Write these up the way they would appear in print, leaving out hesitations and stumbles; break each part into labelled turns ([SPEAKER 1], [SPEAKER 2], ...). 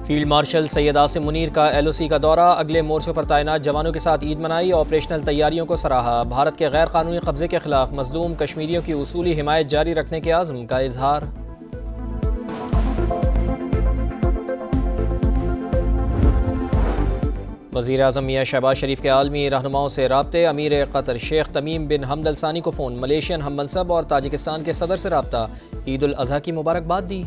[SPEAKER 1] Field marshal Syed Asim Munir का LOC का दौरा, अगले मोर्चों पर तैनात जवानों के साथ ईद मनाई, ऑपरेशनल तैयारियों को सराहा। भारत के गैर कानूनी कब्जे के खिलाफ मजलूम कश्मीरियों की उसूली हिमायत जारी रखने के आज़म का इजहार। वज़ीर आज़म मियां शहबाज शरीफ के आलमी रहनुमाओं से राब्ते, अमीर कतर शेख तमीम बिन हमद अल सानी को फ़ोन, मलेशियन हम मनसब और ताजिकिस्तान के सदर से रब्ता, ईद उल अज़हा की मुबारकबाद दी।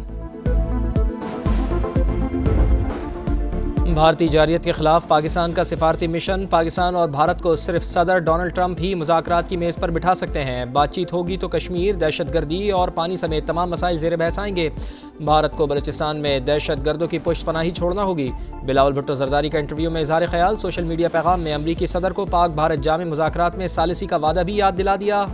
[SPEAKER 1] भारतीय जारियत के खिलाफ पाकिस्तान का सिफारती मिशन, पाकिस्तान और भारत को सिर्फ सदर डोनाल्ड ट्रंप ही मुज़ाकरात की मेज़ पर बिठा सकते हैं। बातचीत होगी तो कश्मीर, दहशतगर्दी और पानी समेत तमाम मसाइल ज़ेर बहस आएंगे। भारत को बलूचिस्तान में दहशतगर्दों की पुष्ट पनाही छोड़ना होगी। बिलावल भुट्टो जरदारी का इंटरव्यू में इज़हार ख्याल, सोशल मीडिया पैगाम में अमरीकी सदर को पाक भारत जामे मुज़ाकरात में सालिसी का वादा भी याद दिला दिया।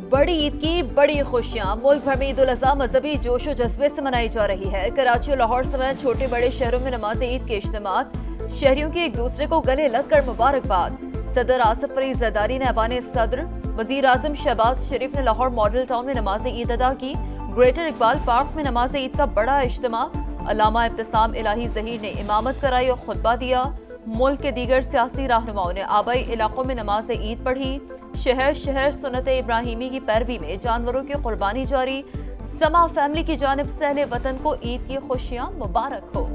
[SPEAKER 2] बड़ी ईद की बड़ी खुशियां, मुल्क भर में ईद उल अज़हा मजहबी जोशो जज्बे से मनाई जा रही है। कराची और लाहौर समेत छोटे बड़े शहरों में नमाज ईद के इज्तिमात, शहरियों की एक दूसरे को गले लगकर मुबारकबाद। सदर आसिफ फरीद ज़रदारी ने ऐवान सदर, वज़ीर आज़म शहबाज शरीफ ने लाहौर मॉडल टाउन में नमाज ईद अदा की। ग्रेटर इकबाल पार्क में नमाज ईद का बड़ा इज्तिमा, अल्लामा इब्तिसाम इलाही ज़हीर ने इमामत कराई और खुतबा दिया। मुल्क के दीगर सियासी रहनुमाओं ने आबाई इलाकों में नमाज ईद पढ़ी। शहर शहर सुन्नत इब्राहिमी की पैरवी में जानवरों की कुर्बानी जारी। समा फैमिली की जानिब से अहले वतन को ईद की खुशियां मुबारक हो।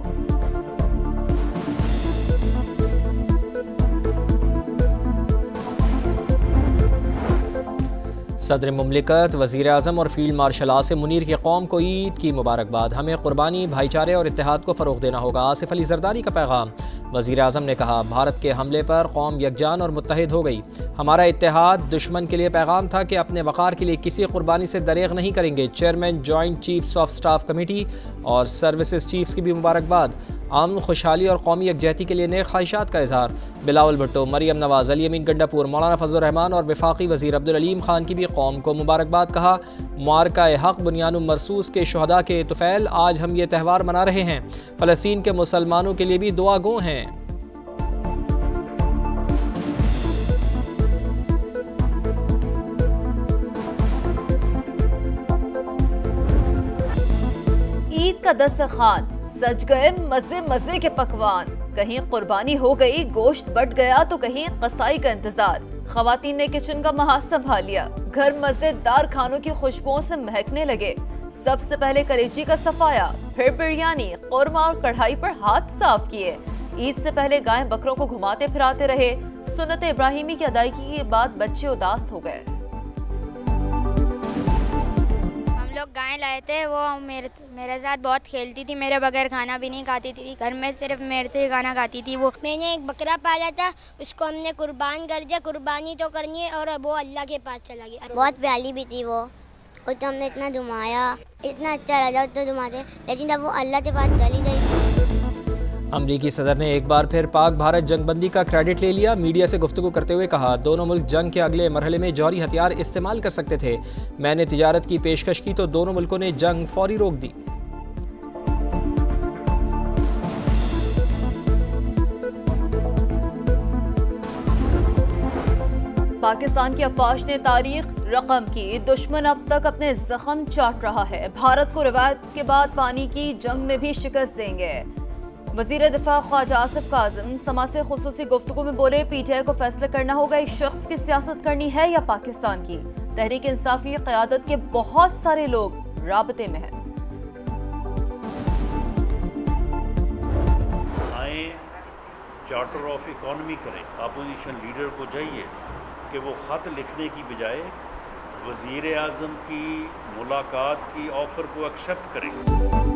[SPEAKER 1] सदर मुमलिकत, वज़ीर आज़म और फील्ड मार्शल आसिम मुनीर की कौम को ईद की मुबारकबाद। हमें कुर्बानी, भाईचारे और इत्तेहाद को फ़रोग़ देना होगा। आसिफ अली ज़रदारी का पैगाम। वज़ीर आज़म ने कहा, भारत के हमले पर कौम यकजान और मुत्तहिद हो गई। हमारा इत्तेहाद दुश्मन के लिए पैगाम था कि अपने वक़ार के लिए किसी कुर्बानी से दरेग नहीं करेंगे। Chairman joint chiefs of staff committee और सर्विसेज चीफ्स की भी मुबारकबाद। अमन, खुशहाली और कौमी यकजहती के लिए नेक ख्वाहिशात का इजहार। बिलावल भुट्टो, मरियम नवाज, अली अमीन गंडापुर, मौलाना फजल रहमान और वफाकी वज़ीर अब्दुल अलीम खान की भी कौम को मुबारकबाद। कहा, मारका हक बुनियानुल मरसूस के शुहदा के तुफैल, आज हम ये त्यौहार मना रहे हैं। फ़लस्तीन के मुसलमानों के लिए भी दुआ गो हैं।
[SPEAKER 2] ईद का दस्तरखान, सज गए मजे मजे के पकवान। कहीं कुर्बानी हो गई, गोश्त बट गया तो कहीं कसाई का इंतजार। खवातीन ने किचन का महाज संभाल लिया, घर मजेदार खानों की खुशबुओं से महकने लगे। सबसे पहले कलेजी का सफाया, फिर बिरयानी, कोरमा और कढ़ाई पर हाथ साफ किए। ईद से पहले गाय बकरों को घुमाते फिराते रहे। सुन्नत इब्राहिमी की अदायगी के बाद बच्चे उदास हो गए।
[SPEAKER 3] लोग गाय लाए थे, वो मेरे साथ बहुत खेलती थी, मेरे बगैर खाना भी नहीं खाती थी। घर में सिर्फ मेरे से खाना खाती थी। वो मैंने एक बकरा पाला था, उसको हमने कुर्बान कर दिया। कुर्बानी तो करनी है और वो अल्लाह के पास चला गया। बहुत प्यारी भी थी वो, और तो हमने इतना घुमाया, इतना अच्छा लगा तो घुमाते, लेकिन जब वो अल्लाह के पास चली गई।
[SPEAKER 1] अमरीकी सदर ने एक बार फिर पाक भारत जंगबंदी का क्रेडिट ले लिया। मीडिया से गुफ्तगू करते हुए कहा, दोनों मुल्क जंग के अगले मरहले में जौहरी हथियार इस्तेमाल कर सकते थे। मैंने तिजारत की पेशकश की तो दोनों मुल्कों ने जंग फौरी रोक दी।
[SPEAKER 2] पाकिस्तान की अफवाज ने तारीख रकम की, दुश्मन अब तक अपने जख्म चाट रहा है। भारत को रिवायत के बाद पानी की जंग में भी शिकस्त देंगे। वज़ीर दिफा ख्वाजा आसिफ काज़िम समा से खुसूसी गुफ्तगू में बोले, PTI को फैसला करना होगा इस शख्स की सियासत करनी है या पाकिस्तान की। तहरीक इंसाफी क़यादत के बहुत सारे लोग राबते में हैं।
[SPEAKER 4] आए चार्टर ऑफ इकॉनमी करें। अपोजिशन लीडर को चाहिए कि वो ख़त लिखने की बजाय वज़ीर आज़म की मुलाकात की ऑफ़र को एक्सेप्ट करें।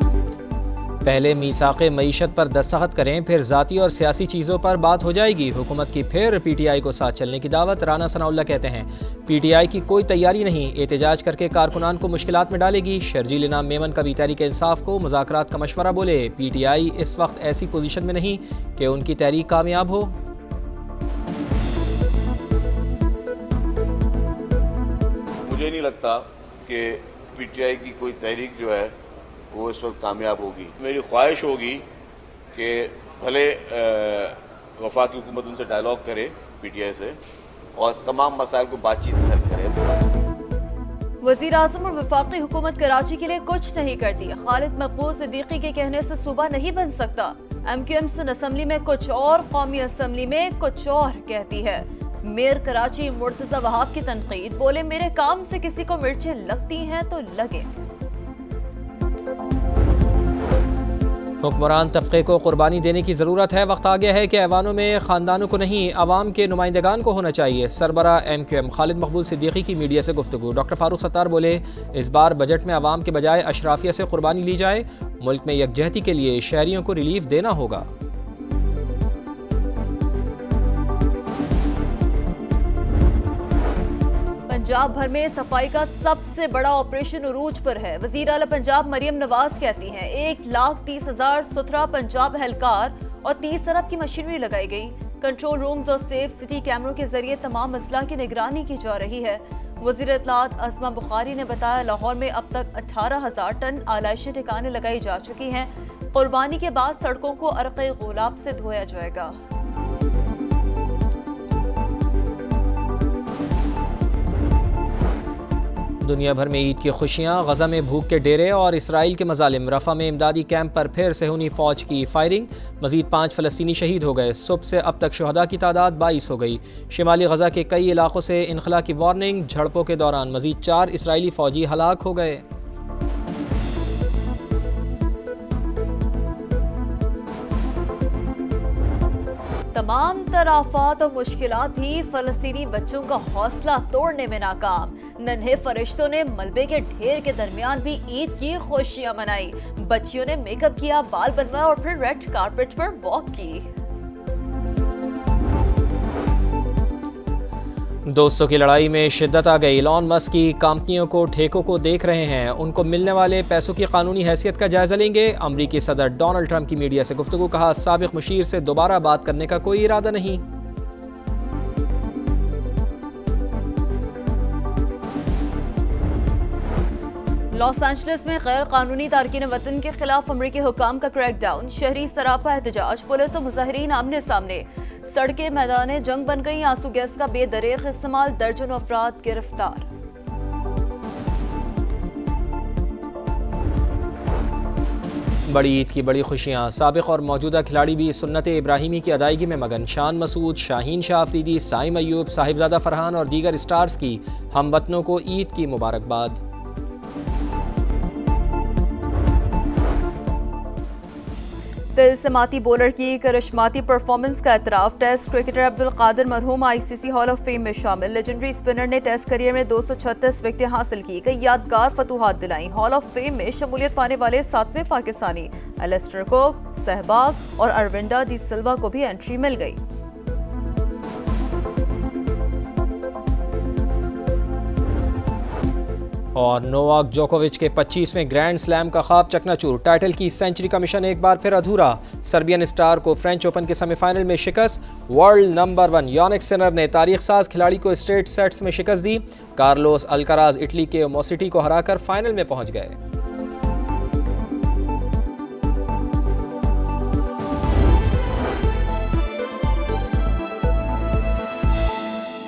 [SPEAKER 1] पहले मीसाक़े मईशत पर दस्तखत करें, फिर ज़ाती और सियासी चीज़ों पर बात हो जाएगी। हुकूमत की फिर PTI को साथ चलने की दावत। राना सनाउल्लाह कहते हैं, PTI की कोई तैयारी नहीं, एहतजाज करके कारकुनान को मुश्किलात में डालेगी। शर्जील इनाम मेमन का भी तहरीक इंसाफ को मुज़ाकरात का मशवरा। बोले, PTI इस वक्त ऐसी पोजीशन में नहीं कि उनकी तहरीक कामयाब हो।
[SPEAKER 4] मुझे
[SPEAKER 5] मुझे नहीं लगता कि PTI की कोई तहरीक जो है वो इस वक्त कामयाब होगी। मेरी ख्वाहिश होगी कि भले वफाकी हुकूमत उनसे डायलॉग करे PTI से और तमाम मसाइल को बातचीत से हल करे।
[SPEAKER 2] वज़ीर आज़म और वफाकी हुकूमत कराची के लिए कुछ नहीं करती। खालिद मकबूल सिद्दीकी के कहने से सूबा नहीं बन सकता। MQM सिंध असम्बली में कुछ और, कौमी असम्बली में कुछ और कहती है। मेयर कराची मुर्तज़ा वहाब की तनकीद, बोले मेरे काम से किसी को मिर्चें लगती हैं तो लगे।
[SPEAKER 1] हुक्मरान तबके को कुर्बानी देने की ज़रूरत है। वक्त आ गया है कि ऐवानों में ख़ानदानों को नहीं, आवाम के नुमाइंदगान को होना चाहिए। सरबरा MQM खालिद मकबूल सिद्दीकी की मीडिया से गुफ्तगू। डॉक्टर फारूक सत्तार बोले, इस बार बजट में आवाम के बजाय अशराफिया से कुर्बानी ली जाए। मुल्क में यकजहती के लिए शहरियों को रिलीफ देना होगा।
[SPEAKER 2] पंजाब भर में सफाई का सबसे बड़ा ऑपरेशन उरूज पर है। वजीर आला पंजाब मरियम नवाज कहती हैं 1,30,000 सुथरा पंजाब एहलकार और 30 अरब की मशीनरी लगाई गई। कंट्रोल रूम्स और सेफ सिटी कैमरों के जरिए तमाम अजला की निगरानी की जा रही है। वजीर इत्तलात अज़मा बुखारी ने बताया, लाहौर में अब तक 18,000 टन आलाइशी ठिकाने लगाई जा चुकी हैं। कुर्बानी के बाद सड़कों को अरक़े गुलाब से धोया जाएगा।
[SPEAKER 1] दुनिया भर में ईद की खुशियाँ, गजा में भूख के डेरे और इसराइल के मजालिम। रफा में इमदादी कैंप पर फिर सेहूनी फौज की फायरिंग। मजीद 5 फ़लस्तीनी शहीद हो गए। सुबह से अब तक शुहदा की तादाद 22 हो गई। शिमाली गजा के कई इलाकों से इनखला की वार्निंग। झड़पों के दौरान मजीद 4 इसराइली फौजी हलाक हो गए।
[SPEAKER 2] तमाम तराफात और मुश्किलात भी फलस्तीनी बच्चों का हौसला तोड़ने में नाकाम। नन्हे फरिश्तों ने मलबे के ढेर के दरमियान भी ईद की खुशियां मनाई। बच्चियों ने मेकअप किया, बाल बनवाए और फिर रेड कारपेट पर वॉक की।
[SPEAKER 1] दोस्तों की लड़ाई में शिद्दत आ गई। इलॉन मस्क की कंपनियों को ठेकों को देख रहे हैं। उनको मिलने वाले पैसों की कानूनी हैसियत का जायजा लेंगे। अमरीकी सदर डोनाल्ड ट्रंप की मीडिया से गुफ्तगू, कहा साबिक मुशीर से दोबारा बात करने का कोई इरादा नहीं।
[SPEAKER 2] लॉस एंजलिस में गैर कानूनी तारकीन वतन के खिलाफ अमरीकी हुकाम का क्रैकडाउन। शहरी सरापा एहतजाज, पुलिस और मुजाहिरीन आमने सामने। सड़कें मैदान जंग बन गई। आंसू गैस का बेदरेक इस्तेमाल, दर्जनों अफराद गिरफ्तार।
[SPEAKER 1] बड़ी ईद की बड़ी खुशियाँ। साबिक और मौजूदा खिलाड़ी भी सुन्नत इब्राहिमी की अदायगी में मगन। शान मसूद, शाहीन शाह अफरीदी, साइम अयूब, साहिबजादा फरहान और दीगर स्टार्स की हमवतनों को ईद की मुबारकबाद।
[SPEAKER 2] तिलस्माती बॉलर की करिश्माती परफॉर्मेंस का एतराफ। टेस्ट क्रिकेटर अब्दुल कादिर मरहूम ICC हॉल ऑफ फेम में शामिल। लेजेंडरी स्पिनर ने टेस्ट करियर में 236 विकेटें हासिल की, कई यादगार फतूहात दिलाई। हॉल ऑफ फेम में शमूलियत पाने वाले 7वें पाकिस्तानी एलिस्टर कुक, सहवाग और अरविंदा डी सिल्वा को भी एंट्री मिल गई।
[SPEAKER 1] और नोवाक जोकोविच के 25वें ग्रैंड स्लैम का ख्वाब चकनाचूर। टाइटल की सेंचुरी का मिशन एक बार फिर अधूरा। सर्बियन स्टार को फ्रेंच ओपन के सेमीफाइनल में शिकस्त। वर्ल्ड नंबर 1 यानिक सिनर ने तारीख साज खिलाड़ी को स्ट्रेट सेट्स में शिकस्त दी। कार्लोस अल्काराज इटली के मोसिटी को हराकर फाइनल में पहुंच गए।